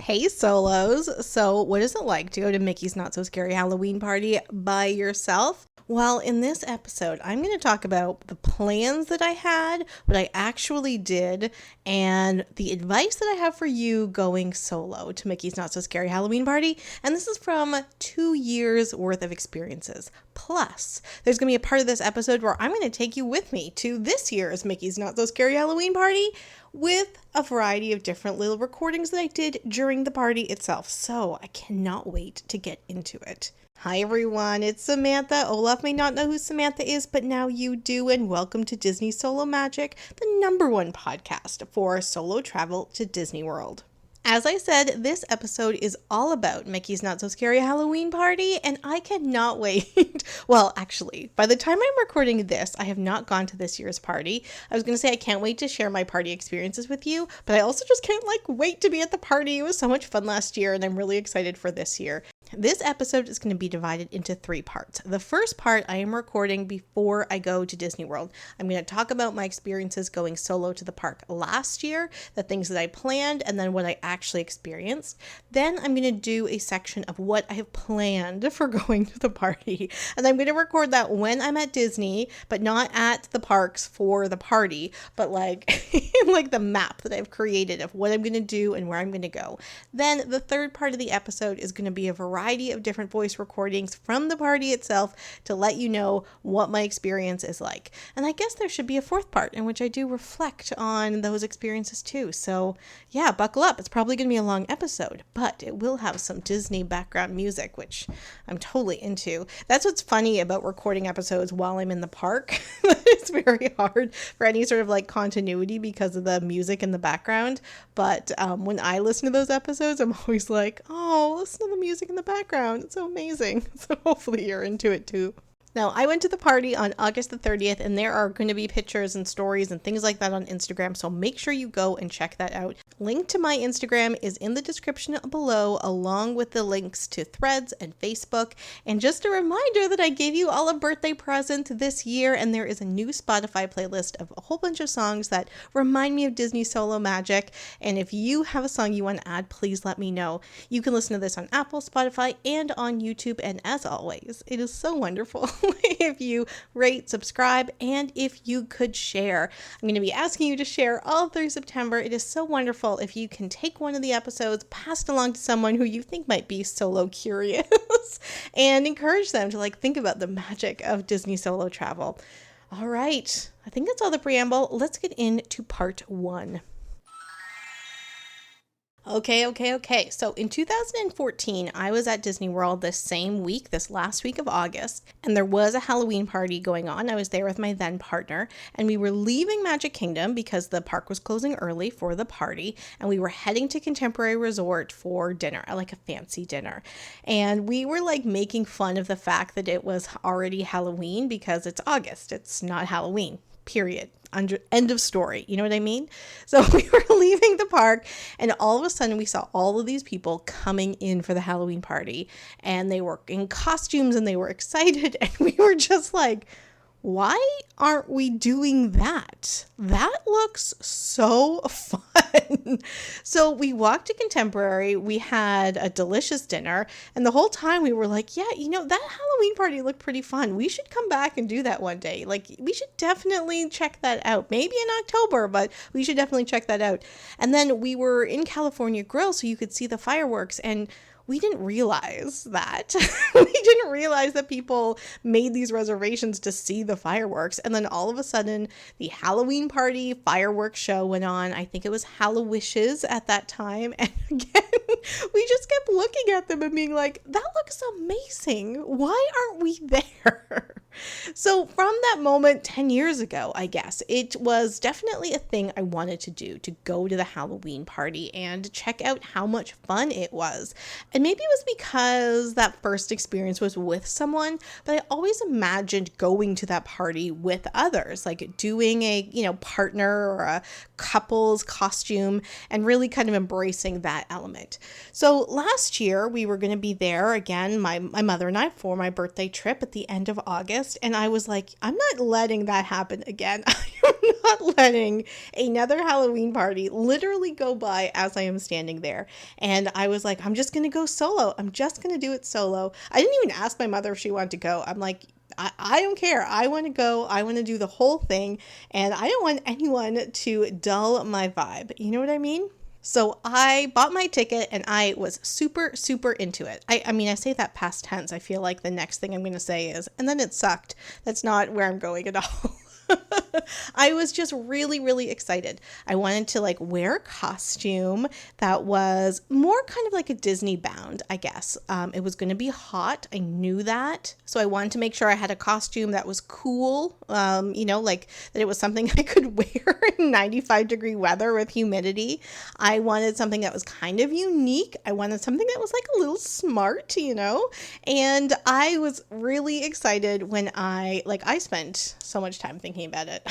Hey solos! So what is it like to go to Mickey's Not So Scary Halloween Party by yourself? Well, in this episode, I'm going to talk about the plans that I had, what I actually did, and the advice that I have for you going solo to Mickey's Not So Scary Halloween Party. And this is from 2 years worth of experiences. Plus, there's going to be a part of this episode where I'm going to take you with me to this year's Mickey's Not So Scary Halloween Party with a variety of different little recordings that I did during the party itself. So I cannot wait to get into it. Hi everyone, it's Samantha. Olaf may not know who Samantha is, but now you do, and welcome to Disney Solo Magic, the #1 podcast for solo travel to Disney World. As I said, this episode is all about Mickey's Not So Scary Halloween Party, and I cannot wait. Well, actually, by the time I'm recording this, I have not gone to this year's party. I was going to say I can't wait to share my party experiences with you, but I also just can't wait to be at the party. It was so much fun last year, and I'm really excited for this year. This episode is going to be divided into 3 parts. The first part I am recording before I go to Disney World. I'm going to talk about my experiences going solo to the park last year, the things that I planned, and then what I actually experienced. Then I'm going to do a section of what I have planned for going to the party. And I'm going to record that when I'm at Disney, but not at the parks for the party, but like the map that I've created of what I'm going to do and where I'm going to go. Then the third part of the episode is going to be a variety of different voice recordings from the party itself to let you know what my experience is like. And I guess there should be a 4th part in which I do reflect on those experiences too. So yeah, buckle up. It's probably going to be a long episode, but it will have some Disney background music, which I'm totally into. That's what's funny about recording episodes while I'm in the park. It's very hard for any sort of continuity because of the music in the background. But when I listen to those episodes, I'm always like, oh, listen to the music in the background. It's so amazing. So hopefully you're into it too. Now, I went to the party on August the 30th, and there are going to be pictures and stories and things like that on Instagram, so make sure you go and check that out. Link to my Instagram is in the description below, along with the links to Threads and Facebook. And just a reminder that I gave you all a birthday present this year, and there is a new Spotify playlist of a whole bunch of songs that remind me of Disney Solo Magic. And if you have a song you want to add, please let me know. You can listen to this on Apple, Spotify, and on YouTube. And as always, it is so wonderful if you rate, subscribe, and if you could share. I'm going to be asking you to share all through September. It is so wonderful if you can take one of the episodes, pass it along to someone who you think might be solo curious, and encourage them to think about the magic of Disney solo travel. All right, I think that's all the preamble. Let's get into part 1. Okay. So in 2014, I was at Disney World this last week of August, and there was a Halloween party going on. I was there with my then partner, and we were leaving Magic Kingdom because the park was closing early for the party, and we were heading to Contemporary Resort for dinner, like a fancy dinner. And we were making fun of the fact that it was already Halloween because it's August. It's not Halloween. Period. End of story. You know what I mean? So we were leaving the park, and all of a sudden we saw all of these people coming in for the Halloween party, and they were in costumes and they were excited, and we were just like, why aren't we doing that? That looks so fun. So we walked to Contemporary. We had a delicious dinner. And the whole time we were like, yeah, that Halloween party looked pretty fun. We should come back and do that one day. We should definitely check that out. Maybe in October, but we should definitely check that out. And then we were in California Grill so you could see the fireworks, and we didn't realize that. We didn't realize that people made these reservations to see the fireworks. And then all of a sudden, the Halloween party fireworks show went on. I think it was Hallowishes at that time. And again, we just kept looking at them and being like, that looks amazing. Why aren't we there? So from that moment 10 years ago, I guess, it was definitely a thing I wanted to do, to go to the Halloween party and check out how much fun it was. And maybe it was because that first experience was with someone, but I always imagined going to that party with others, doing a, partner or a couple's costume and really kind of embracing that element. So last year we were going to be there again, my mother and I, for my birthday trip at the end of August. honest. And I was like, I'm not letting that happen again. I'm not letting another Halloween party literally go by as I am standing there. And I was like, I'm just going to go solo. I'm just going to do it solo. I didn't even ask my mother if she wanted to go. I'm like, I don't care. I want to go. I want to do the whole thing. And I don't want anyone to dull my vibe. You know what I mean? So I bought my ticket and I was super, super into it. I mean, I say that past tense. I feel like the next thing I'm going to say is, and then it sucked. That's not where I'm going at all. I was just really, really excited. I wanted to like wear a costume that was more kind of like a Disney bound, I guess. It was going to be hot. I knew that. So I wanted to make sure I had a costume that was cool, like that it was something I could wear in 95-degree weather with humidity. I wanted something that was kind of unique. I wanted something that was like a little smart, and I was really excited when I spent so much time thinking about it.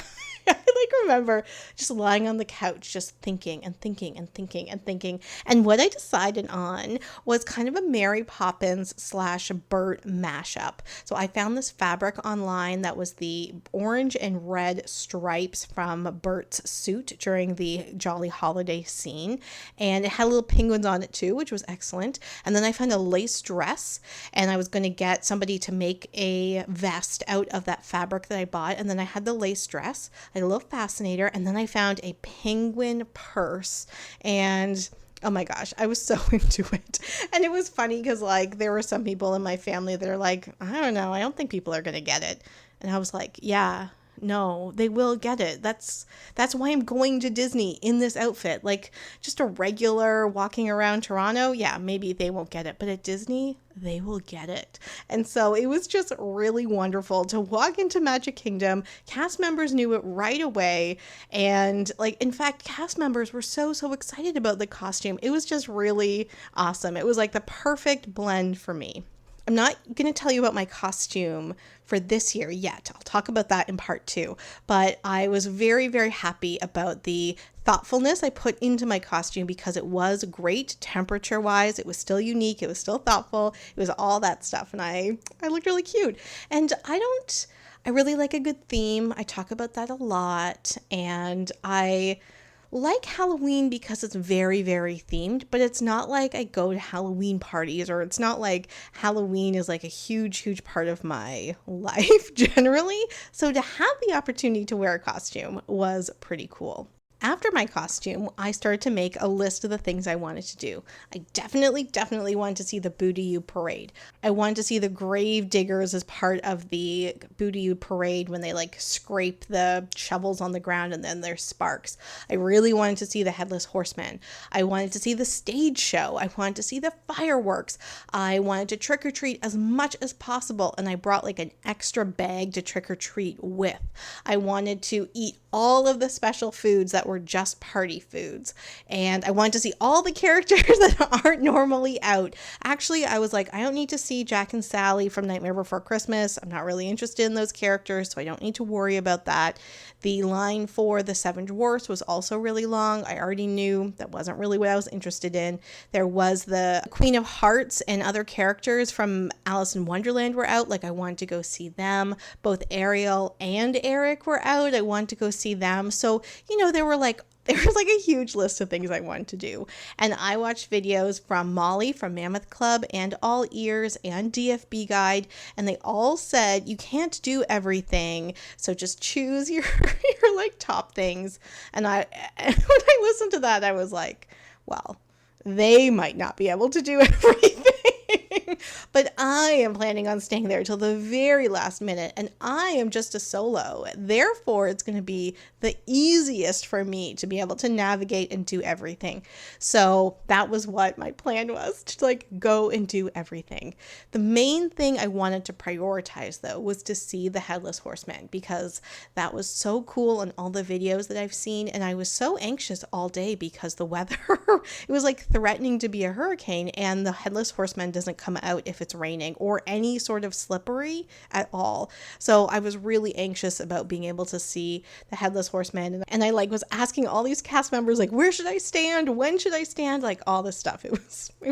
I remember just lying on the couch, just thinking and thinking and thinking and thinking. And what I decided on was kind of a Mary Poppins / Bert mashup. So I found this fabric online that was the orange and red stripes from Bert's suit during the Jolly Holiday scene. And it had little penguins on it too, which was excellent. And then I found a lace dress, and I was going to get somebody to make a vest out of that fabric that I bought. And then I had the lace dress. I had a little fascinator, and then I found a penguin purse, and oh my gosh, I was so into it. And it was funny because there were some people in my family that are like, I don't know, I don't think people are gonna get it. And I was like, yeah, no, they will get it. That's why I'm going to Disney in this outfit. Like just a regular walking around Toronto, yeah, maybe they won't get it, but at Disney, they will get it. And so it was just really wonderful to walk into Magic Kingdom. Cast members knew it right away. And in fact, cast members were so excited about the costume. It was just really awesome. It was like the perfect blend for me. I'm not going to tell you about my costume for this year yet. I'll talk about that in part 2. But I was very, very happy about the thoughtfulness I put into my costume because it was great temperature-wise. It was still unique. It was still thoughtful. It was all that stuff. And I looked really cute. And I really like a good theme. I talk about that a lot. And I like Halloween because it's very, very themed, but it's not like I go to Halloween parties, or it's not like Halloween is like a huge, huge part of my life generally. So to have the opportunity to wear a costume was pretty cool. After my costume, I started to make a list of the things I wanted to do. I definitely wanted to see the Boo-to-You parade. I wanted to see the grave diggers as part of the Boo-to-You parade when they scrape the shovels on the ground and then there's sparks. I really wanted to see the Headless Horseman. I wanted to see the stage show. I wanted to see the fireworks. I wanted to trick or treat as much as possible, and I brought an extra bag to trick or treat with. I wanted to eat all of the special foods that were just party foods. And I wanted to see all the characters that aren't normally out. Actually, I was like, I don't need to see Jack and Sally from Nightmare Before Christmas. I'm not really interested in those characters, so I don't need to worry about that. The line for the Seven Dwarfs was also really long. I already knew that wasn't really what I was interested in. There was the Queen of Hearts and other characters from Alice in Wonderland were out. I wanted to go see them. Both Ariel and Eric were out. I wanted to go see them. So, there was a huge list of things I wanted to do. And I watched videos from Molly from Mammoth Club and All Ears and DFB Guide, and they all said you can't do everything, so just choose your top things. And when I listened to that, I was like, well, they might not be able to do everything. But I am planning on staying there till the very last minute, and I am just a solo. Therefore, it's going to be the easiest for me to be able to navigate and do everything. So that was what my plan was, to go and do everything. The main thing I wanted to prioritize, though, was to see the Headless Horseman, because that was so cool in all the videos that I've seen, and I was so anxious all day because the weather, it was threatening to be a hurricane, and the Headless Horseman doesn't come out if it's raining or any sort of slippery at all. So I was really anxious about being able to see the Headless Horseman, and I was asking all these cast members where should I stand, when should I stand, all this stuff. It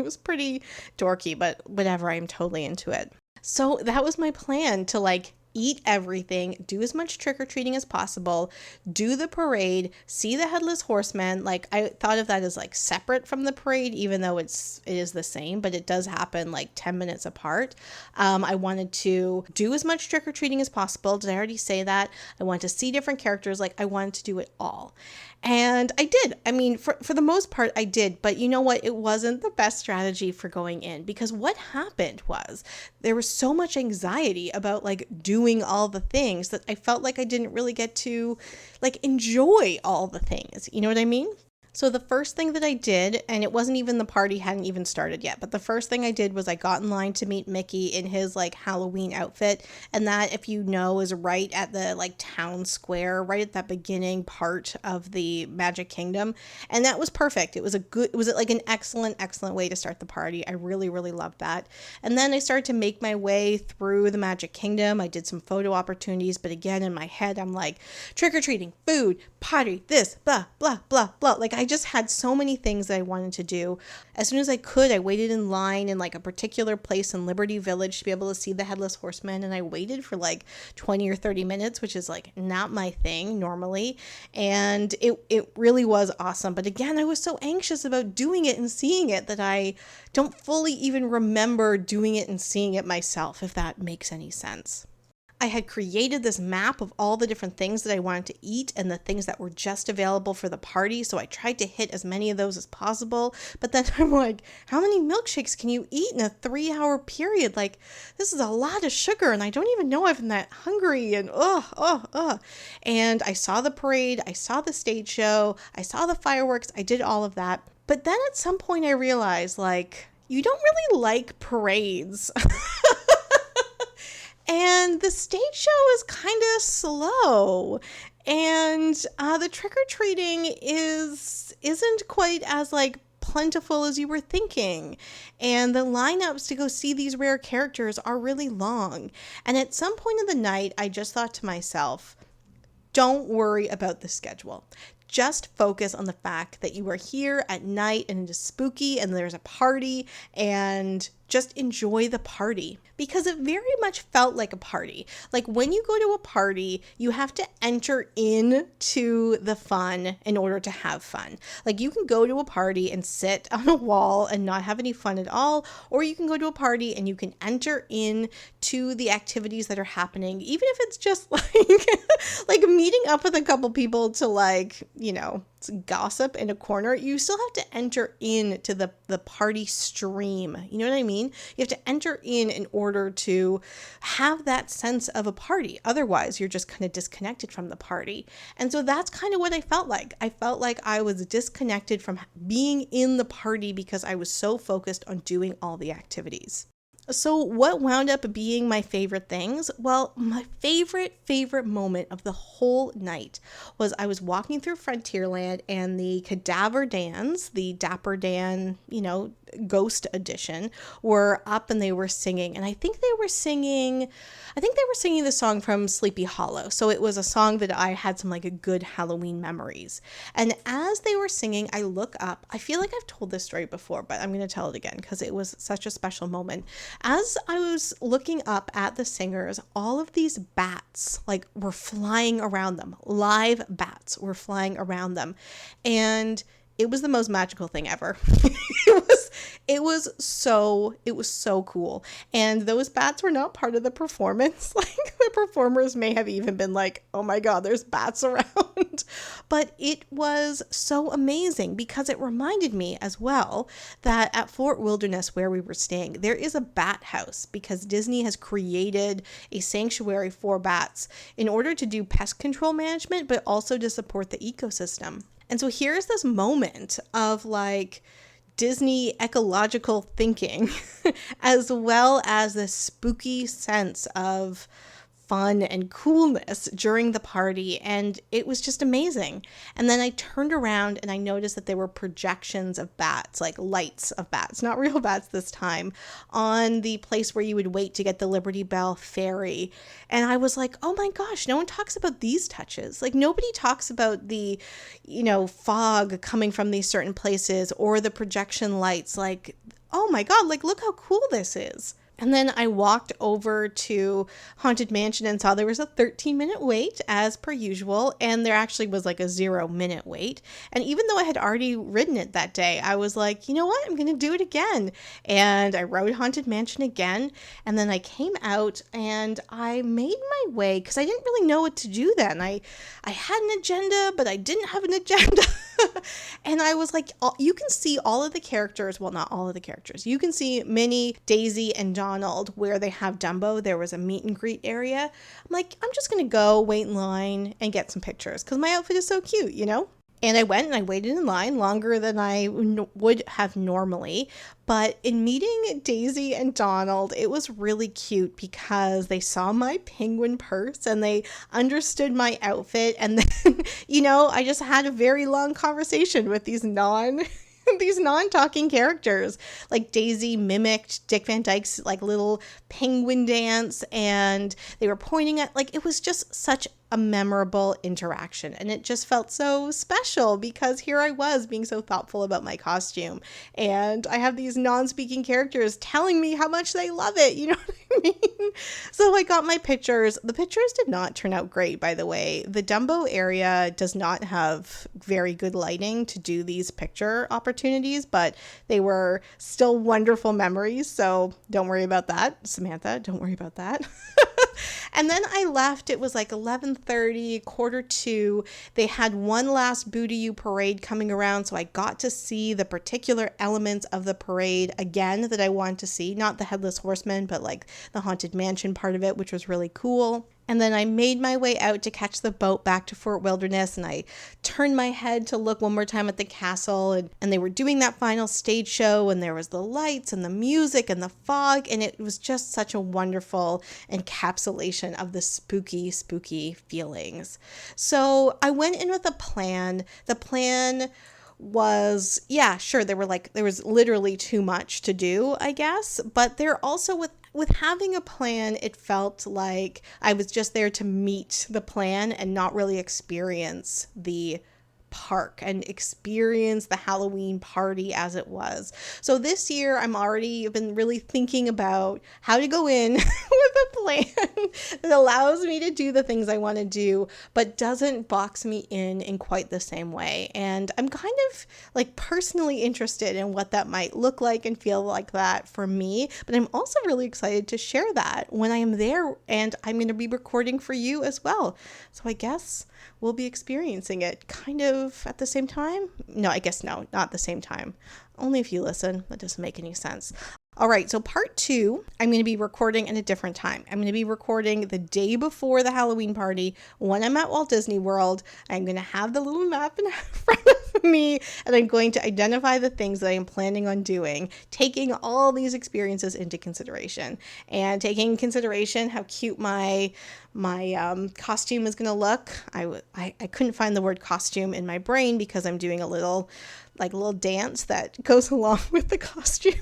was pretty dorky, but whatever, I'm totally into it. So that was my plan, to eat everything, do as much trick-or-treating as possible, do the parade, see the Headless Horseman. Like, I thought of that as like separate from the parade, even though it is the same, but it does happen like 10 minutes apart. I wanted to do as much trick-or-treating as possible. Did I already say that? I wanted to see different characters. Like, I wanted to do it all. And I did. I mean, for the most part, I did. But you know what? It wasn't the best strategy for going in, because what happened was there was so much anxiety about like doing all the things that I felt like I didn't really get to like enjoy all the things. You know what I mean? So the first thing that I did, and it wasn't even, the party hadn't even started yet, but the first thing I did was I got in line to meet Mickey in his like Halloween outfit. And that, if you know, is right at the like town square, right at that beginning part of the Magic Kingdom. And that was perfect. It was like an excellent way to start the party. I really, really loved that. And then I started to make my way through the Magic Kingdom. I did some photo opportunities, but again, in my head, I'm like, trick-or-treating, food, party, this, blah, blah, blah, blah. Like, I just had so many things that I wanted to do. As soon as I could, I waited in line in like a particular place in Liberty Village to be able to see the Headless Horseman. And I waited for like 20 or 30 minutes, which is like not my thing normally. And it really was awesome. But again, I was so anxious about doing it and seeing it that I don't fully even remember doing it and seeing it myself, if that makes any sense. I had created this map of all the different things that I wanted to eat and the things that were just available for the party. So I tried to hit as many of those as possible. But then I'm like, how many milkshakes can you eat in a 3-hour period? Like, this is a lot of sugar and I don't even know if I'm that hungry. And And I saw the parade. I saw the stage show. I saw the fireworks. I did all of that. But then at some point I realized, like, you don't really like parades. And the stage show is kind of slow, and the trick-or-treating isn't quite as like plentiful as you were thinking, and the lineups to go see these rare characters are really long. And at some point in the night, I just thought to myself, don't worry about the schedule. Just focus on the fact that you are here at night and it is spooky and there's a party, and just enjoy the party, because it very much felt like a party. Like, when you go to a party, you have to enter into the fun in order to have fun. Like, you can go to a party and sit on a wall and not have any fun at all, or you can go to a party and you can enter into the activities that are happening, even if it's just like meeting up with a couple people to like, you know, gossip in a corner. You still have to enter into the party stream. You know what I mean? You have to enter in order to have that sense of a party. Otherwise, you're just kind of disconnected from the party. And so that's kind of what I felt like. I felt like I was disconnected from being in the party because I was so focused on doing all the activities. So what wound up being my favorite things? Well, my favorite moment of the whole night was I was walking through Frontierland, and the Cadaver Dans, the Dapper Dan, you know, Ghost Edition, were up and they were singing. And I think they were singing the song from Sleepy Hollow. So it was a song that I had some like a good Halloween memories. And as they were singing, I look up. I feel like I've told this story before, but I'm going to tell it again because it was such a special moment. As I was looking up at the singers, all of these bats like were flying around them. Live bats were flying around them. And it was the most magical thing ever. It was so cool. And those bats were not part of the performance. Like, the performers may have even been like, oh my God, there's bats around. But it was so amazing because it reminded me as well that at Fort Wilderness, where we were staying, there is a bat house because Disney has created a sanctuary for bats in order to do pest control management, but also to support the ecosystem. And so here's this moment of like Disney ecological thinking, as well as this spooky sense of fun and coolness during the party, and it was just amazing. And then I turned around and I noticed that there were projections of bats, like lights of bats, not real bats this time, on the place where you would wait to get the Liberty Bell ferry. And I was like, oh my gosh, no one talks about these touches. Like, nobody talks about the, you know, fog coming from these certain places or the projection lights. Like, oh my God, like, look how cool this is. And then I walked over to Haunted Mansion and saw there was a 13-minute wait as per usual. And there actually was like a 0-minute wait. And even though I had already ridden it that day, I was like, you know what? I'm going to do it again. And I rode Haunted Mansion again. And then I came out and I made my way because I didn't really know what to do then. I had an agenda, but I didn't have an agenda. And I was like, you can see all of the characters. Well, not all of the characters. You can see Minnie, Daisy, and Donald where they have Dumbo. There was a meet and greet area. I'm like, I'm just going to go wait in line and get some pictures because my outfit is so cute, you know? And I went and I waited in line longer than I would have normally. But in meeting Daisy and Donald, it was really cute because they saw my penguin purse and they understood my outfit. And then, you know, I just had a very long conversation with these non-talking characters. Like Daisy mimicked Dick Van Dyke's like little penguin dance, and they were pointing at, like, it was just such a memorable interaction, and it just felt so special because here I was being so thoughtful about my costume, and I have these non-speaking characters telling me how much they love it, you know what I mean? So I got my pictures. The pictures did not turn out great, by the way. The Dumbo area does not have very good lighting to do these picture opportunities, but they were still wonderful memories, so don't worry about that, Samantha, don't worry about that. And then I left. It was like 11:30, 1:45. They had one last Boo-to-You parade coming around, so I got to see the particular elements of the parade again that I wanted to see. Not the Headless Horseman, but like the Haunted Mansion part of it, which was really cool. And then I made my way out to catch the boat back to Fort Wilderness, and I turned my head to look one more time at the castle, and they were doing that final stage show, and there was the lights and the music and the fog, and it was just such a wonderful encapsulation of the spooky, spooky feelings. So I went in with a plan. The plan was, yeah, sure, there was literally too much to do, I guess, but there also with having a plan, it felt like I was just there to meet the plan and not really experience the park and experience the Halloween party as it was. So this year I've been really thinking about how to go in with a plan that allows me to do the things I want to do, but doesn't box me in quite the same way. And I'm kind of like personally interested in what that might look like and feel like that for me, but I'm also really excited to share that when I am there, and I'm going to be recording for you as well. So I guess we'll be experiencing it kind of at the same time. No, I guess no, not the same time. Only if you listen. That doesn't make any sense. All right, so part 2, I'm going to be recording at a different time. I'm going to be recording the day before the Halloween party when I'm at Walt Disney World. I'm going to have the little map in front of me, and I'm going to identify the things that I am planning on doing, taking all these experiences into consideration, and taking in consideration how cute my costume is going to look. I couldn't find the word costume in my brain because I'm doing a little dance that goes along with the costume.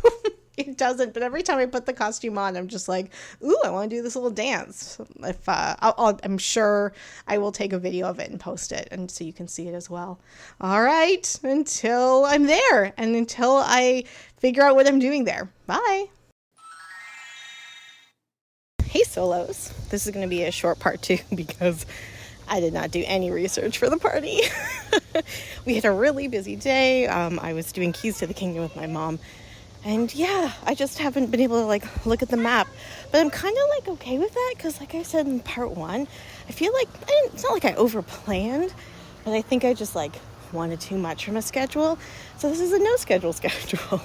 It doesn't, but every time I put the costume on, I'm just like, ooh, I want to do this little dance. If I'm sure I will take a video of it and post it, and so you can see it as well. All right, until I'm there, and until I figure out what I'm doing there. Bye. Hey, Solos. This is going to be a short part 2 because I did not do any research for the party. We had a really busy day. I was doing Keys to the Kingdom with my mom. And yeah, I just haven't been able to look at the map. But I'm kind of okay with that because like I said in part 1, I feel like it's not like I overplanned, but I think I just wanted too much from a schedule. So this is a no schedule.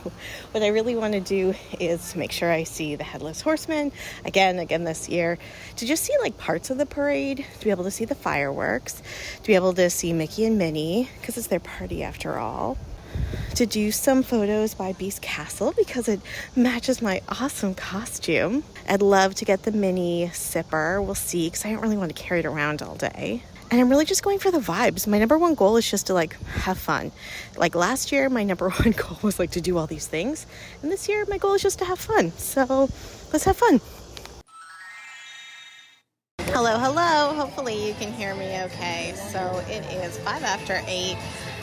What I really want to do is make sure I see the Headless Horseman again this year, to just see parts of the parade, to be able to see the fireworks, to be able to see Mickey and Minnie because it's their party after all. To do some photos by Beast Castle because it matches my awesome costume. I'd love to get the mini sipper. We'll see, because I don't really want to carry it around all day. And I'm really just going for the vibes. My number one goal is just to have fun. Last year, my number one goal was to do all these things. And this year, my goal is just to have fun. So let's have fun. Hello. Hopefully you can hear me okay. So it is 5 after 8.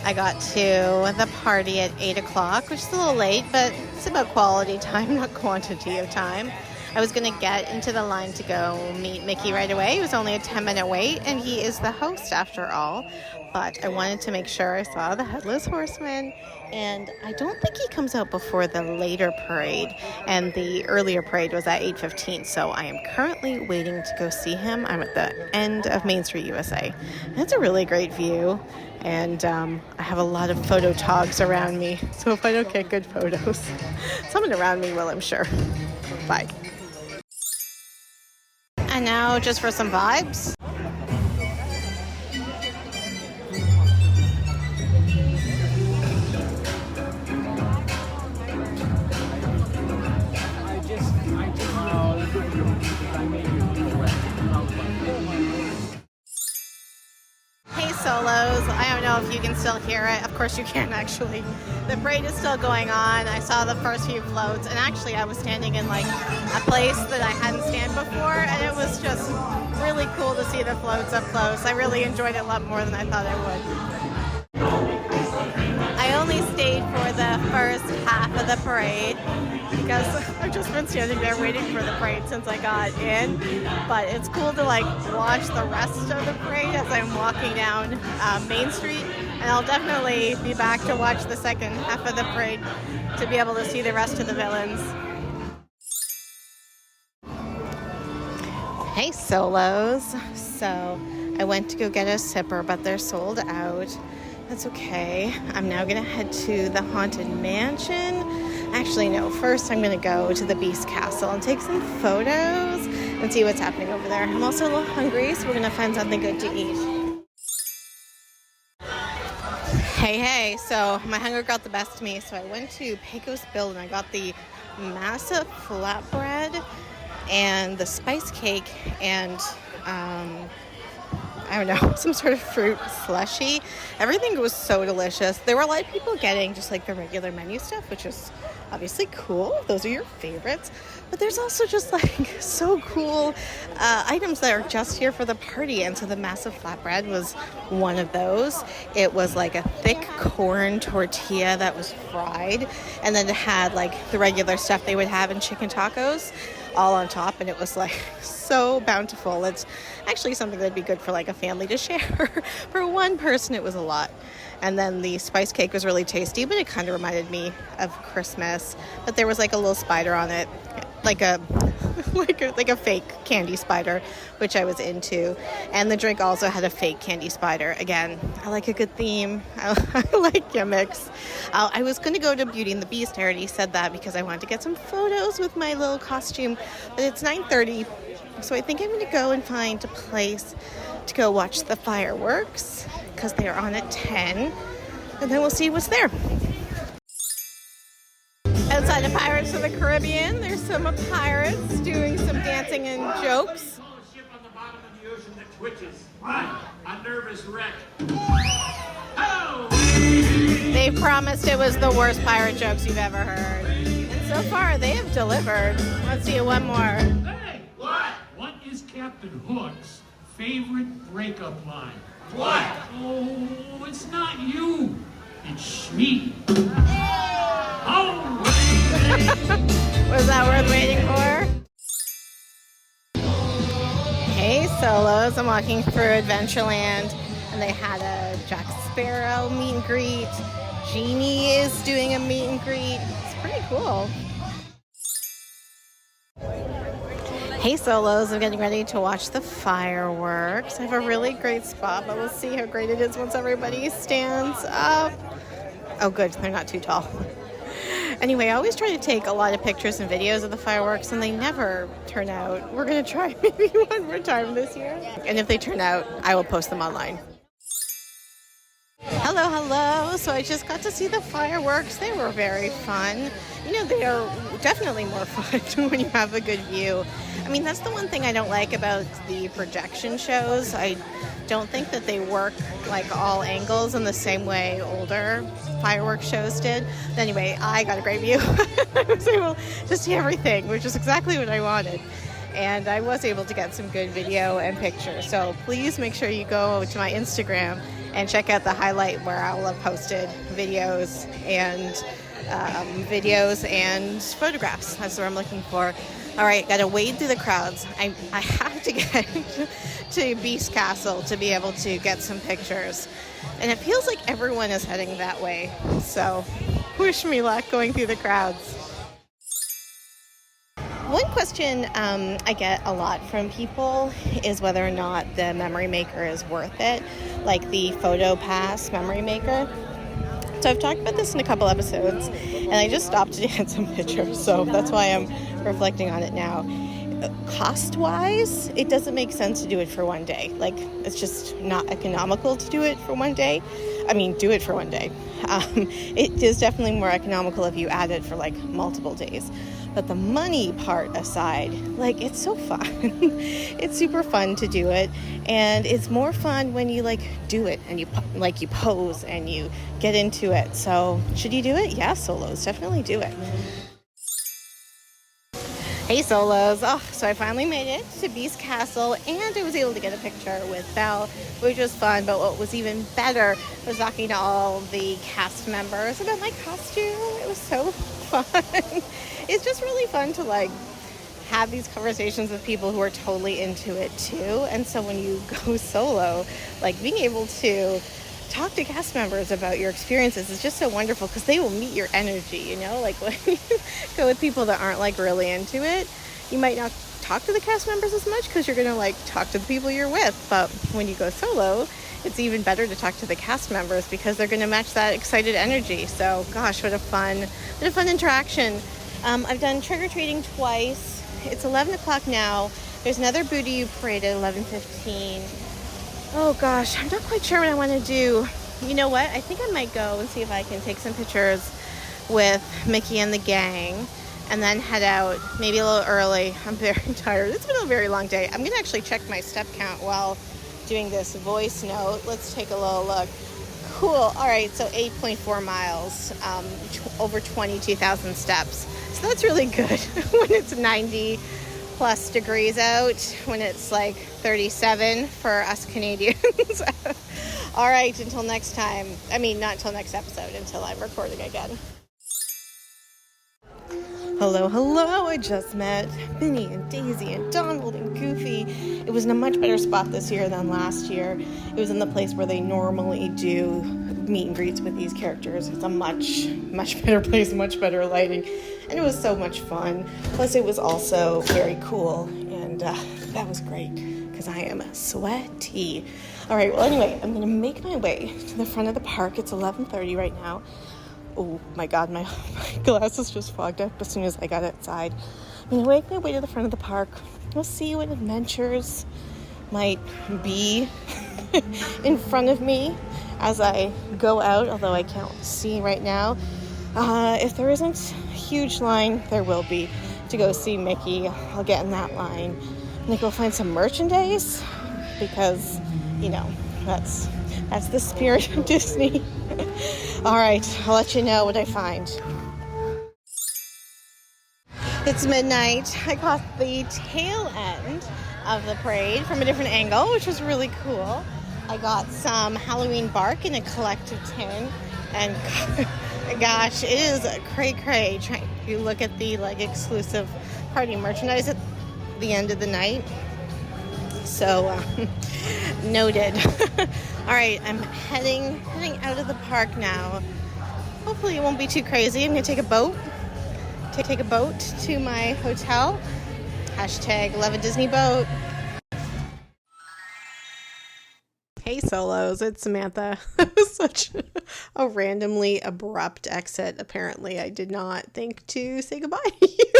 I got to the party at 8 o'clock, which is a little late, but it's about quality time, not quantity of time. I was going to get into the line to go meet Mickey right away. It was only a 10-minute wait, and he is the host after all. But I wanted to make sure I saw the Headless Horseman, and I don't think he comes out before the later parade, and the earlier parade was at 8:15, so I am currently waiting to go see him. I'm at the end of Main Street, USA. That's a really great view, and I have a lot of phototogs around me, so if I don't get good photos, someone around me will, I'm sure. Bye. And now, just for some vibes. Hey Solos, I don't know if you can still hear it. Of course you can actually. The parade is still going on. I saw the first few floats, and actually I was standing in like a place that I hadn't stand before, and it was just really cool to see the floats up close. I really enjoyed it a lot more than I thought I would. I only stayed for the first half of the parade because I've just been standing there waiting for the parade since I got in, but it's cool to like watch the rest of the parade as I'm walking down Main Street, and I'll definitely be back to watch the second half of the parade to be able to see the rest of the villains. Hey Solos, so I went to go get a sipper, but they're sold out. That's okay. I'm now gonna head to the Haunted Mansion. Actually, no, first I'm gonna go to the Beast Castle and take some photos and see what's happening over there. I'm also a little hungry, so we're gonna find something good to eat. Hey, so my hunger got the best of me, so I went to Pecos Bill and I got the massive flatbread and the spice cake and I don't know, some sort of fruit slushy. Everything was so delicious. There were a lot of people getting just like the regular menu stuff, which is obviously cool. Those are your favorites. But there's also just like so cool items that are just here for the party. And so the massive flatbread was one of those. It was like a thick corn tortilla that was fried. And then it had like the regular stuff they would have in chicken tacos all on top, and it was like so bountiful. It's actually something that'd be good for like a family to share. For one person, it was a lot. And then the spice cake was really tasty, but it kind of reminded me of Christmas. But there was like a little spider on it, like a like a fake candy spider, which I was into. And the drink also had a fake candy spider. Again, I like a good theme. I like gimmicks. I was going to go to Beauty and the Beast. I already said that because I wanted to get some photos with my little costume. But it's 9:30, so I think I'm going to go and find a place to go watch the fireworks because they're on at 10. And then we'll see what's there. Outside of Pirates of the Caribbean, there's some pirates doing some dancing and jokes. Ship on the bottom of the ocean that twitches. A nervous wreck. Oh! They promised it was the worst pirate jokes you've ever heard. And so far, they have delivered. Let's see one more. Hey! What? What is Captain Hook's favorite breakup line? What? Oh, it's not you. It's me. Oh! Was that worth waiting for? Hey Solos, I'm walking through Adventureland and they had a Jack Sparrow meet and greet. Genie is doing a meet and greet. It's pretty cool. Hey Solos, I'm getting ready to watch the fireworks. I have a really great spot, but we'll see how great it is once everybody stands up. Oh good, they're not too tall. Anyway, I always try to take a lot of pictures and videos of the fireworks, and they never turn out. We're going to try maybe one more time this year. And if they turn out, I will post them online. Hello. So I just got to see the fireworks. They were very fun. You know, they are definitely more fun when you have a good view. I mean, that's the one thing I don't like about the projection shows. I don't think that they work like all angles in the same way older fireworks shows did. But anyway, I got a great view. I was able to see everything, which is exactly what I wanted. And I was able to get some good video and pictures. So please make sure you go to my Instagram and check out the highlight where I will have posted videos and photographs. That's what I'm looking for. All right, gotta wade through the crowds. I have to get to Beast Castle to be able to get some pictures. And it feels like everyone is heading that way. So wish me luck going through the crowds. One question I get a lot from people is whether or not the memory maker is worth it, like the Photo Pass memory maker. So I've talked about this in a couple episodes, and I just stopped to get some pictures, so that's why I'm reflecting on it now. Cost-wise, it doesn't make sense to do it for one day. Like, it's just not economical to do it for one day. Do it for one day. It is definitely more economical if you add it for, like, multiple days. But the money part aside, like, it's so fun. It's super fun to do it. And it's more fun when you, like, do it and you pose and you get into it. So should you do it? Yeah, solos. Definitely do it. Hey, solos. So I finally made it to Beast Castle, and I was able to get a picture with Belle, which was fun. But what was even better was talking to all the cast members about my costume. It was so fun. It's just really fun to, like, have these conversations with people who are totally into it too. And so when you go solo, like, being able to talk to cast members about your experiences is just so wonderful, because they will meet your energy, you know? Like, when you go with people that aren't, like, really into it, you might not talk to the cast members as much because you're going to, like, talk to the people you're with. But when you go solo, it's even better to talk to the cast members because they're going to match that excited energy. So, gosh, what a fun interaction. I've done trick-or-treating twice. It's 11 o'clock now. There's another Booty You parade at 11:15. Oh gosh, I'm not quite sure what I want to do. You know what? I think I might go and see if I can take some pictures with Mickey and the gang and then head out maybe a little early. I'm very tired. It's been a very long day. I'm going to actually check my step count while doing this voice note. Let's take a little look. Cool. All right, so 8.4 miles, over 22,000 steps. So that's really good when it's 90 plus degrees out, when it's like 37 for us Canadians. All right, until next time. Not until next episode, until I'm recording again. Hello. I just met Minnie and Daisy and Donald and Goofy. It was in a much better spot this year than last year. It was in the place where they normally do meet and greets with these characters. It's a much better place, much better lighting, and it was so much fun. Plus, it was also very cool, and that was great because I am sweaty. All right, well, anyway, I'm going to make my way to the front of the park. It's 11:30 right now. Oh my God, my glasses just fogged up as soon as I got outside. I'm going to make my way to the front of the park. We'll see what adventures might be in front of me as I go out, although I can't see right now. If there isn't a huge line, there will be to go see Mickey. I'll get in that line. I'm going to go find some merchandise because, that's the spirit of Disney. All right, I'll let you know what I find. It's midnight. I caught the tail end of the parade from a different angle, which was really cool. I got some Halloween bark in a collective tin, and gosh, it is cray-cray trying to look at the exclusive party merchandise at the end of the night. So, noted. All right, I'm heading out of the park now. Hopefully it won't be too crazy. I'm going to take a boat to my hotel. # love a Disney boat. Hey solos, it's Samantha. That was such a randomly abrupt exit. Apparently I did not think to say goodbye to you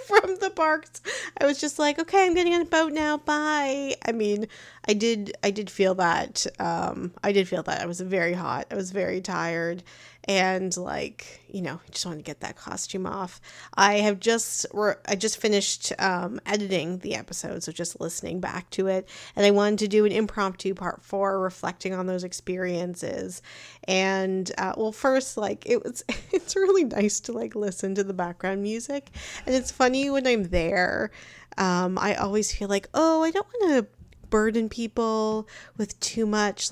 from the parks. I was just like, okay, I'm getting on a boat now, bye. I did feel that. I was very hot. I was very tired. And I just wanted to get that costume off. I just finished editing the episode, so just listening back to it. And I wanted to do an impromptu part 4, reflecting on those experiences. And first, it's really nice to listen to the background music. And it's funny when I'm there, I always feel like, oh, I don't want to burden people with too much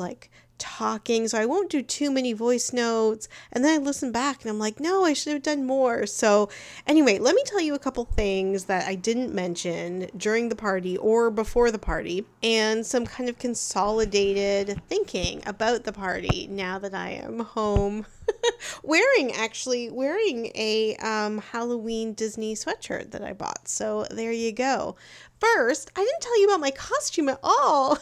talking, so I won't do too many voice notes. And then I listen back and I'm like, no, I should have done more. So anyway, let me tell you a couple things that I didn't mention during the party or before the party, and some kind of consolidated thinking about the party now that I am home. wearing a Halloween Disney sweatshirt that I bought. So there you go. First, I didn't tell you about my costume at all.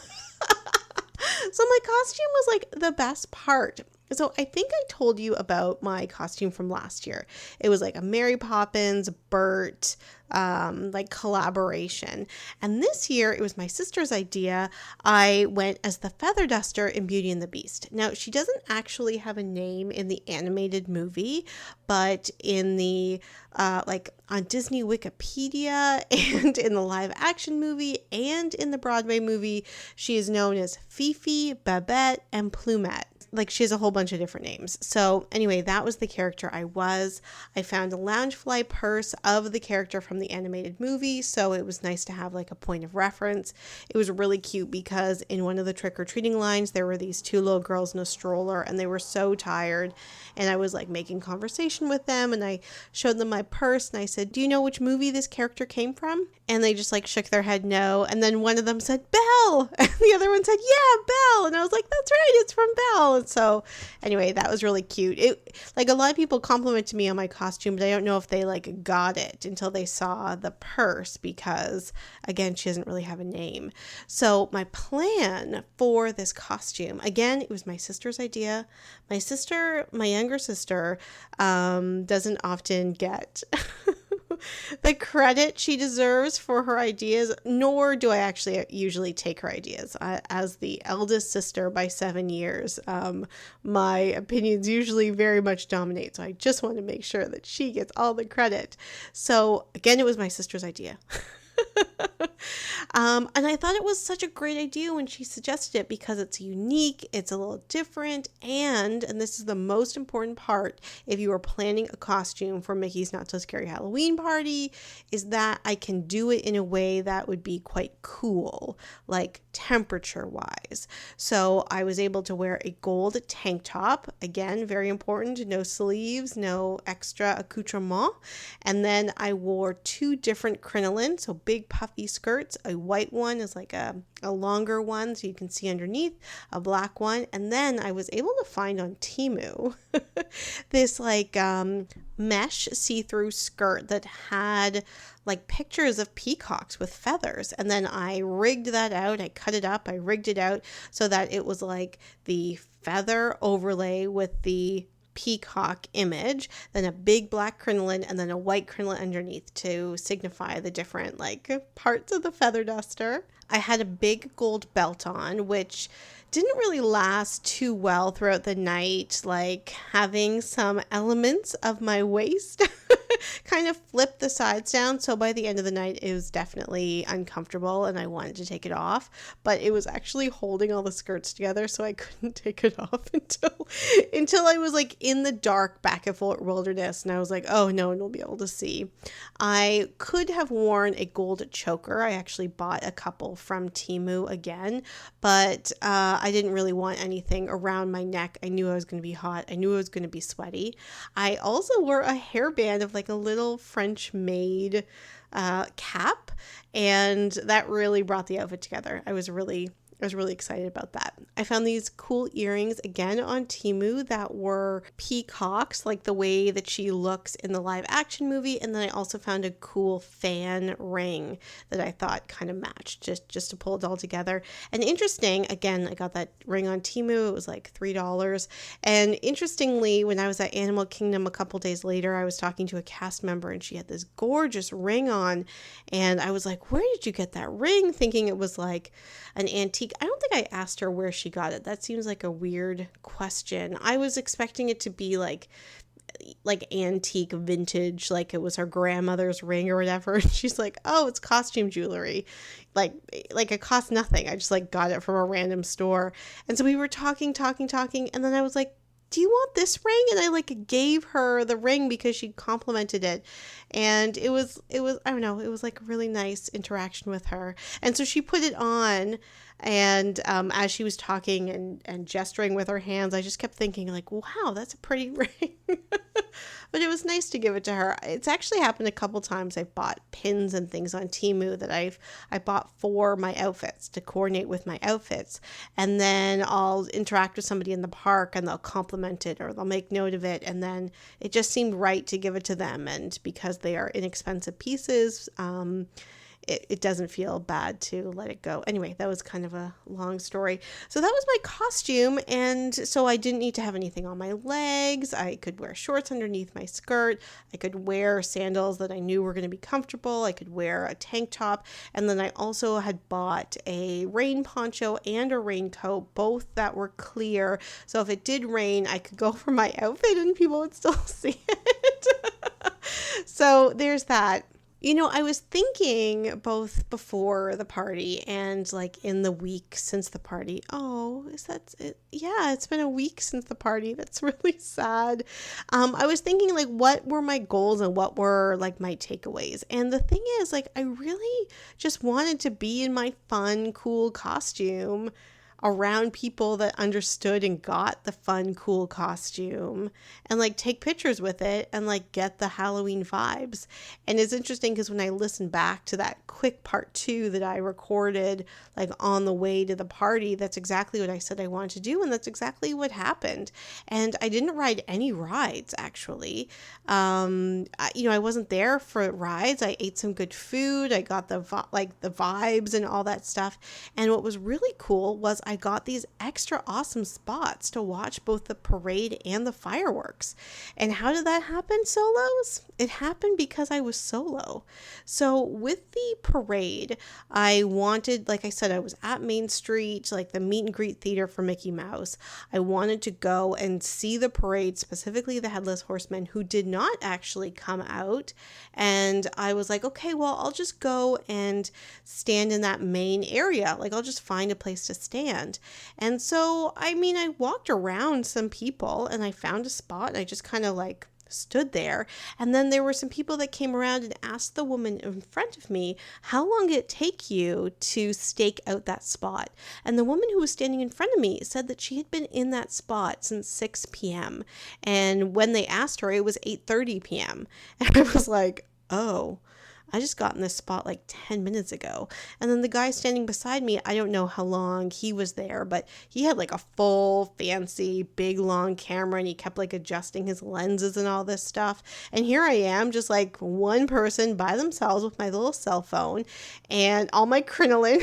So my costume was like the best part. So I think I told you about my costume from last year. It was like a Mary Poppins, Bert, like collaboration. And this year it was my sister's idea. I went as the Feather Duster in Beauty and the Beast. Now, she doesn't actually have a name in the animated movie, but in the like on Disney Wikipedia and in the live action movie and in the Broadway movie, she is known as Fifi, Babette, and Plumette. Like, she has a whole bunch of different names. So anyway, that was the character I was. I found a Loungefly purse of the character from the animated movie, so it was nice to have like a point of reference. It was really cute because in one of the trick-or-treating lines, there were these two little girls in a stroller, and they were so tired, and I was like making conversation with them, and I showed them my purse, and I said, do you know which movie this character came from? And they just like shook their head no, and then one of them said, Belle, and the other one said, yeah, Belle, and I was like, that's right, it's from Belle. And so anyway, that was really cute. It, like, a lot of people complimented me on my costume, but I don't know if they like got it until they saw the purse, because again, she doesn't really have a name. So my plan for this costume, again, it was my sister's idea. My younger sister, doesn't often get the credit she deserves for her ideas, nor do I actually usually take her ideas. As the eldest sister by 7 years, my opinions usually very much dominate, so I just want to make sure that she gets all the credit. So again, it was my sister's idea. And I thought it was such a great idea when she suggested it, because it's unique, it's a little different, and this is the most important part if you are planning a costume for Mickey's Not So Scary Halloween Party, is that I can do it in a way that would be quite cool, like temperature wise. So I was able to wear a gold tank top, again, very important, no sleeves, no extra accoutrement, and then I wore 2 different crinoline, so big puffy skirts. A white one is like a longer one so you can see underneath, a black one, and then I was able to find on Temu this like mesh see-through skirt that had like pictures of peacocks with feathers, and then I rigged that out. I cut it up, I rigged it out so that it was like the feather overlay with the peacock image, then a big black crinoline, and then a white crinoline underneath to signify the different like parts of the feather duster. I had a big gold belt on, which didn't really last too well throughout the night, like having some elements of my waist kind of flip the sides down. So by the end of the night, it was definitely uncomfortable and I wanted to take it off, but it was actually holding all the skirts together, so I couldn't take it off until I was like in the dark back at Fort Wilderness, and I was like, oh, no one will be able to see. I could have worn a gold choker. I actually bought a couple from Temu again, but I didn't really want anything around my neck. I knew I was going to be hot. I knew I was going to be sweaty. I also wore a hairband of like a little French maid cap, and that really brought the outfit together. I was really excited about that. I found these cool earrings again on Temu that were peacocks, like the way that she looks in the live action movie. And then I also found a cool fan ring that I thought kind of matched, just to pull it all together. And interesting, again, I got that ring on Temu. It was like $3. And interestingly, when I was at Animal Kingdom a couple days later, I was talking to a cast member and she had this gorgeous ring on. And I was like, where did you get that ring? Thinking it was like an antique. I don't think I asked her where she got it. That seems like a weird question. I was expecting it to be like antique vintage, like it was her grandmother's ring or whatever. And she's like, oh, it's costume jewelry. Like it cost nothing. I just like got it from a random store. And so we were talking. And then I was like, do you want this ring? And I like gave her the ring because she complimented it. And it was, I don't know, it was like a really nice interaction with her. And so she put it on. And as she was talking and gesturing with her hands, I just kept thinking like, wow, that's a pretty ring. But it was nice to give it to her. It's actually happened a couple times. I've bought pins and things on Temu that I bought for my outfits to coordinate with my outfits. And then I'll interact with somebody in the park and they'll compliment it or they'll make note of it. And then it just seemed right to give it to them. And because they are inexpensive pieces, it doesn't feel bad to let it go. Anyway, that was kind of a long story. So that was my costume. And so I didn't need to have anything on my legs. I could wear shorts underneath my skirt. I could wear sandals that I knew were going to be comfortable. I could wear a tank top. And then I also had bought a rain poncho and a raincoat, both that were clear. So if it did rain, I could go for my outfit and people would still see it. So there's that. You know, I was thinking both before the party and like in the week since the party. Oh, is that it? Yeah, it's been a week since the party. That's really sad. I was thinking like what were my goals and what were like my takeaways. And the thing is like I really just wanted to be in my fun, cool costume around people that understood and got the fun, cool costume and like take pictures with it and like get the Halloween vibes. And it's interesting because when I listen back to that quick part 2 that I recorded like on the way to the party, that's exactly what I said I wanted to do. And that's exactly what happened. And I didn't ride any rides actually. I wasn't there for rides. I ate some good food. I got the vibes and all that stuff. And what was really cool was I got these extra awesome spots to watch both the parade and the fireworks. And how did that happen, solos? It happened because I was solo. So with the parade, I wanted, like I said, I was at Main Street, like the meet and greet theater for Mickey Mouse. I wanted to go and see the parade, specifically the Headless Horseman, who did not actually come out. And I was like, okay, well, I'll just go and stand in that main area. Like I'll just find a place to stand. And so, I walked around some people and I found a spot and I just kind of like stood there. And then there were some people that came around and asked the woman in front of me, how long did it take you to stake out that spot? And the woman who was standing in front of me said that she had been in that spot since 6 p.m. And when they asked her, it was 8:30 p.m. And I was like, oh, I just got in this spot like 10 minutes ago. And then the guy standing beside me, I don't know how long he was there, but he had like a full fancy big long camera and he kept like adjusting his lenses and all this stuff. And here I am, just like one person by themselves with my little cell phone and all my crinoline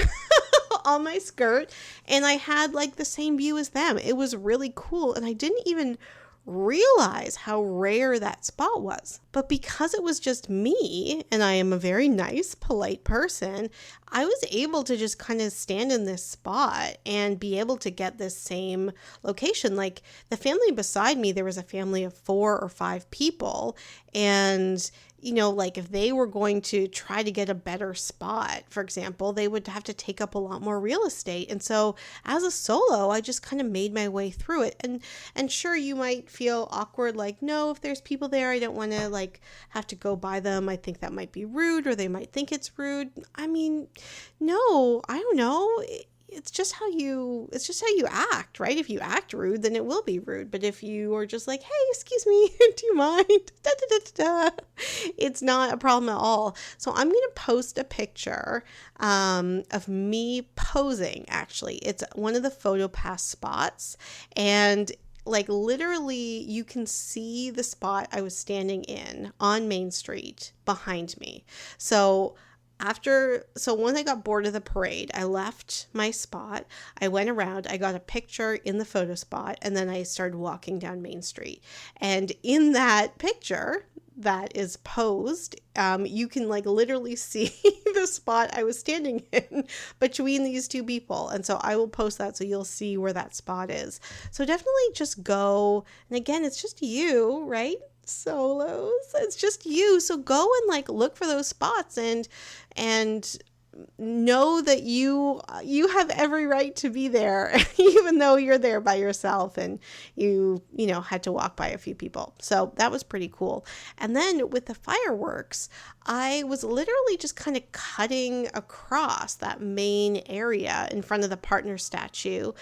on my skirt. And I had like the same view as them. It was really cool. And I didn't even realize how rare that spot was. But because it was just me, and I am a very nice, polite person, I was able to just kind of stand in this spot and be able to get this same location. Like the family beside me, there was a family of 4 or 5 people. And like if they were going to try to get a better spot, for example, they would have to take up a lot more real estate. And so as a solo, I just kind of made my way through it. And sure, you might feel awkward, like, no, if there's people there, I don't want to like have to go by them. I think that might be rude or they might think it's rude. No, I don't know. It's just how you act, right? If you act rude, then it will be rude. But if you are just like, hey, excuse me, do you mind? Da, da, da, da, da. It's not a problem at all. So I'm going to post a picture of me posing, actually. It's one of the PhotoPass spots. And like literally you can see the spot I was standing in on Main Street behind me. So when I got bored of the parade, I left my spot. I went around, I got a picture in the photo spot, and then I started walking down Main Street. And in that picture that is posed, you can like literally see the spot I was standing in between these 2 people. And so I will post that so you'll see where that spot is. So definitely just go. And again, it's just you, right? Solos, it's just you. So go and like look for those spots and know that you have every right to be there, even though you're there by yourself and you had to walk by a few people. So that was pretty cool. And then with the fireworks, I was literally just kind of cutting across that main area in front of the partner statue.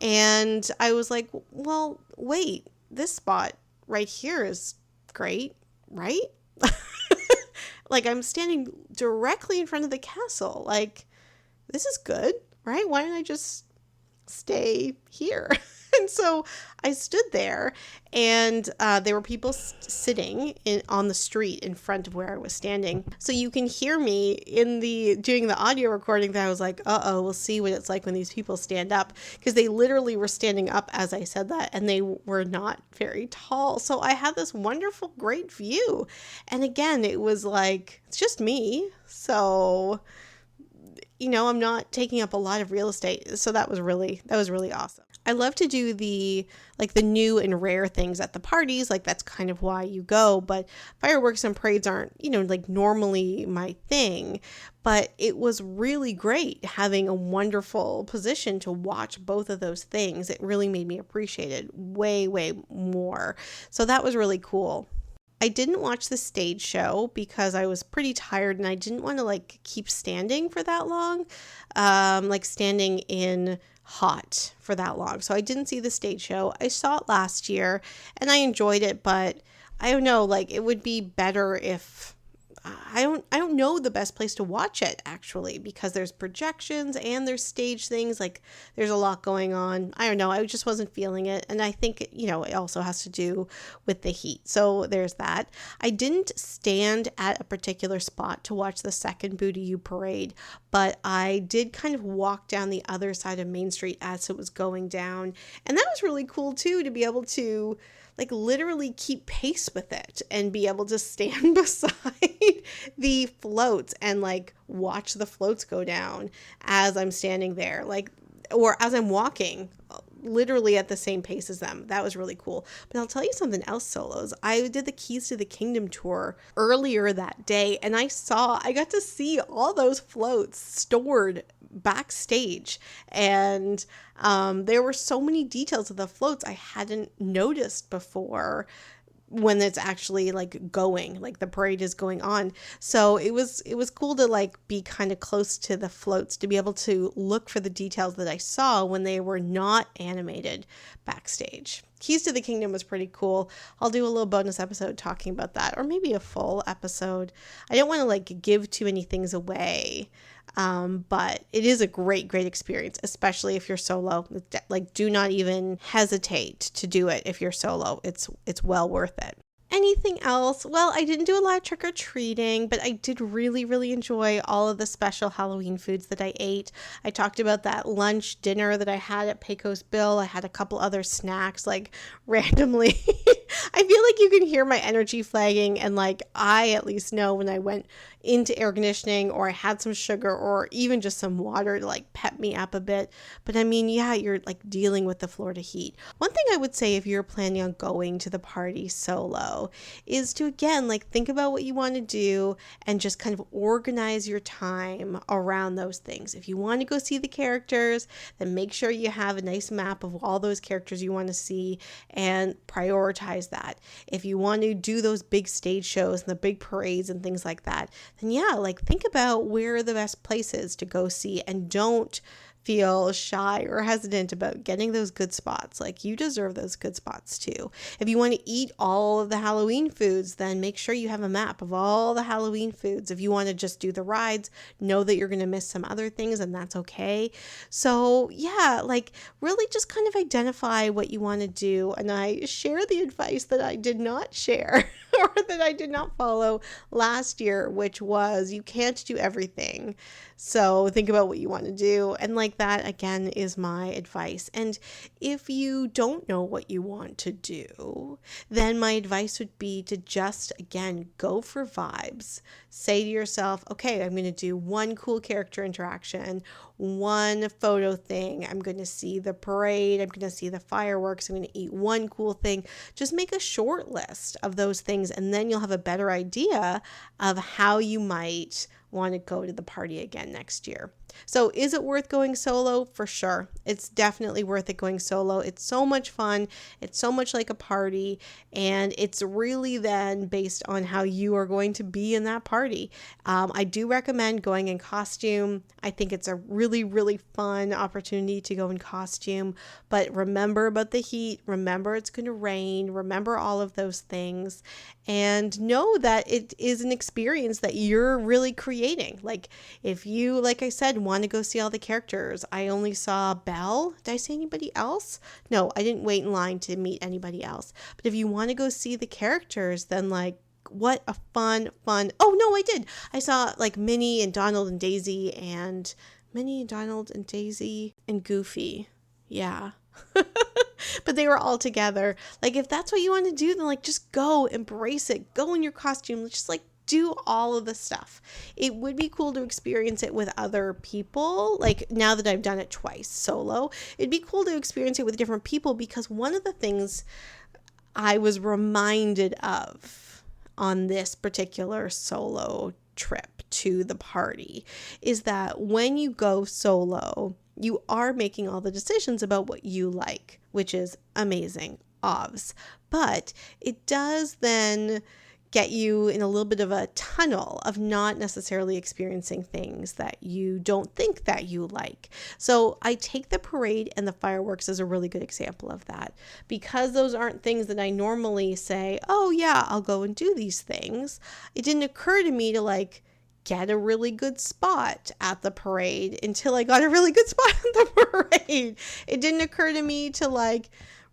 And I was like, well, wait, this spot right here is great, right? Like, I'm standing directly in front of the castle. Like, this is good, right? Why don't I just stay here? And so I stood there, and there were people sitting on the street in front of where I was standing. So you can hear me doing the audio recording that I was like, we'll see what it's like when these people stand up, because they literally were standing up as I said that, and they were not very tall. So I had this wonderful, great view. And again, it was like, it's just me. So, I'm not taking up a lot of real estate. So that was really awesome. I love to do the new and rare things at the parties. Like, that's kind of why you go. But fireworks and parades aren't, normally my thing. But it was really great having a wonderful position to watch both of those things. It really made me appreciate it way, way more. So that was really cool. I didn't watch the stage show because I was pretty tired and I didn't want to keep standing for that long, standing in hot for that long. So I didn't see the stage show. I saw it last year and I enjoyed it, but I don't know, it would be better if I don't know the best place to watch it, actually, because there's projections and there's stage things. There's a lot going on. I don't know. I just wasn't feeling it. And I think, it also has to do with the heat. So there's that. I didn't stand at a particular spot to watch the second Boo to You parade, but I did kind of walk down the other side of Main Street as it was going down. And that was really cool, too, to be able to literally keep pace with it and be able to stand beside the floats and watch the floats go down as I'm standing there, or as I'm walking literally at the same pace as them. That was really cool. But I'll tell you something else, solos. I did the Keys to the Kingdom tour earlier that day, and I got to see all those floats stored backstage, and there were so many details of the floats I hadn't noticed before when it's actually going, the parade is going on. So it was cool to be kind of close to the floats, to be able to look for the details that I saw when they were not animated backstage. Keys to the Kingdom was pretty cool. I'll do a little bonus episode talking about that, or maybe a full episode. I don't want to give too many things away. But it is a great experience, especially if you're solo. Do not even hesitate to do it if you're solo. It's well worth it. Anything else? Well, I didn't do a lot of trick-or-treating, but I did really, really enjoy all of the special Halloween foods that I ate. I talked about that lunch dinner that I had at Pecos Bill. I had a couple other snacks, randomly. I feel like you can hear my energy flagging, and I at least know when I went into air conditioning or I had some sugar or even just some water to pep me up a bit. But I mean, yeah, you're dealing with the Florida heat. One thing I would say if you're planning on going to the party solo is to, again, think about what you want to do and just kind of organize your time around those things. If you want to go see the characters, then make sure you have a nice map of all those characters you want to see and prioritize that. If you want to do those big stage shows and the big parades and things like that, then yeah, think about where are the best places to go see, and don't feel shy or hesitant about getting those good spots. You deserve those good spots too. If you want to eat all of the Halloween foods, then make sure you have a map of all the Halloween foods. If you want to just do the rides, know that you're going to miss some other things, and that's okay. So yeah, really just kind of identify what you want to do. And I share the advice that I did not share or that I did not follow last year, which was you can't do everything. So think about what you want to do. And that, again, is my advice. And if you don't know what you want to do, then my advice would be to just, again, go for vibes. Say to yourself, okay, I'm going to do one cool character interaction, one photo thing. I'm going to see the parade. I'm going to see the fireworks. I'm going to eat one cool thing. Just make a short list of those things, and then you'll have a better idea of how you might want to go to the party again next year. So is it worth going solo? For sure. It's definitely worth it going solo. It's so much fun. It's so much like a party. And it's really then based on how you are going to be in that party. I do recommend going in costume. I think it's a really, really fun opportunity to go in costume. But remember about the heat. Remember it's going to rain. Remember all of those things. And know that it is an experience that you're really creating. Like if you, like I said, want to go see all the characters. I only saw Belle. Did I see anybody else? No, I didn't wait in line to meet anybody else. But if you want to go see the characters, then like what a fun. Oh no, I did. I saw like Minnie and Donald and Daisy and Goofy. Yeah. But they were all together. Like if that's what you want to do, then like just go embrace it. Go in your costume. Just like do all of the stuff. It would be cool to experience it with other people. Like now that I've done it twice solo, it'd be cool to experience it with different people, because one of the things I was reminded of on this particular solo trip to the party is that when you go solo, you are making all the decisions about what you like, which is amazing, obvs. But it does then get you in a little bit of a tunnel of not necessarily experiencing things that you don't think that you like. So I take the parade and the fireworks as a really good example of that, because those aren't things that I normally say, oh yeah, I'll go and do these things. It didn't occur to me to like get a really good spot at the parade until I got a really good spot at the parade. It didn't occur to me to like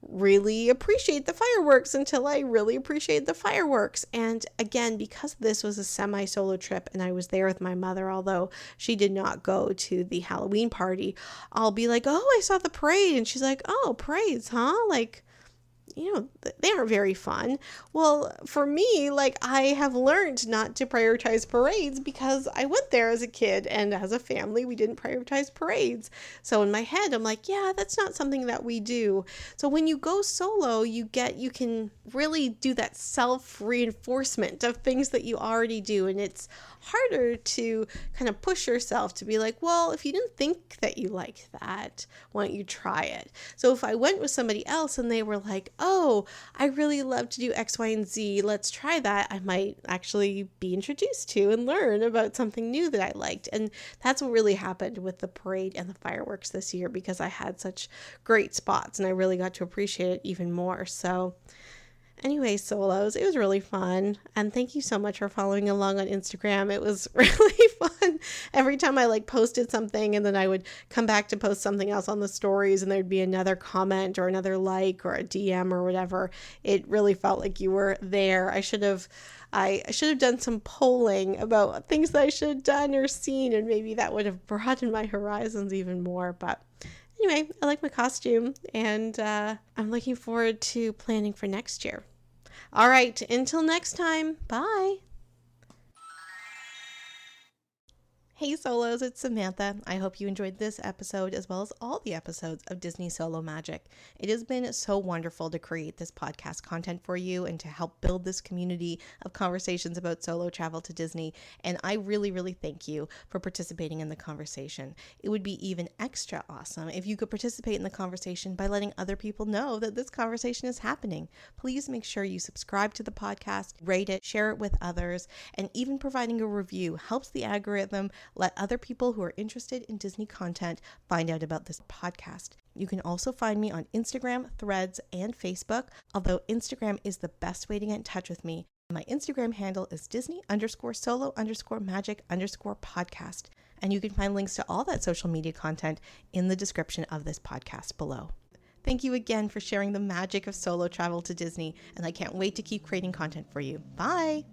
really appreciate the fireworks until I really appreciate the fireworks. And again, because this was a semi-solo trip and I was there with my mother, although she did not go to the Halloween party, I'll be like, oh, I saw the parade. And she's like, oh, parades, huh? Like, you know, they aren't very fun. Well, for me, like I have learned not to prioritize parades because I went there as a kid and as a family, we didn't prioritize parades. So in my head, I'm like, yeah, that's not something that we do. So when you go solo, you can really do that self-reinforcement of things that you already do. And it's harder to kind of push yourself to be like, well, if you didn't think that you liked that, why don't you try it? So if I went with somebody else and they were like, oh, I really love to do X, Y, and Z, let's try that, I might actually be introduced to and learn about something new that I liked. And that's what really happened with the parade and the fireworks this year, because I had such great spots and I really got to appreciate it even more. So anyway, solos, it was really fun. And thank you so much for following along on Instagram. It was really fun. Every time I like posted something and then I would come back to post something else on the stories and there'd be another comment or another like or a DM or whatever. It really felt like you were there. I should have done some polling about things that I should have done or seen, and maybe that would have broadened my horizons even more. But anyway, I like my costume, and I'm looking forward to planning for next year. All right, until next time, bye. Hey Solos, it's Samantha. I hope you enjoyed this episode as well as all the episodes of Disney Solo Magic. It has been so wonderful to create this podcast content for you and to help build this community of conversations about solo travel to Disney. And I really, really thank you for participating in the conversation. It would be even extra awesome if you could participate in the conversation by letting other people know that this conversation is happening. Please make sure you subscribe to the podcast, rate it, share it with others, and even providing a review helps the algorithm let other people who are interested in Disney content find out about this podcast. You can also find me on Instagram, Threads, and Facebook, although Instagram is the best way to get in touch with me. My Instagram handle is Disney_solo_magic_podcast. And you can find links to all that social media content in the description of this podcast below. Thank you again for sharing the magic of solo travel to Disney, and I can't wait to keep creating content for you. Bye!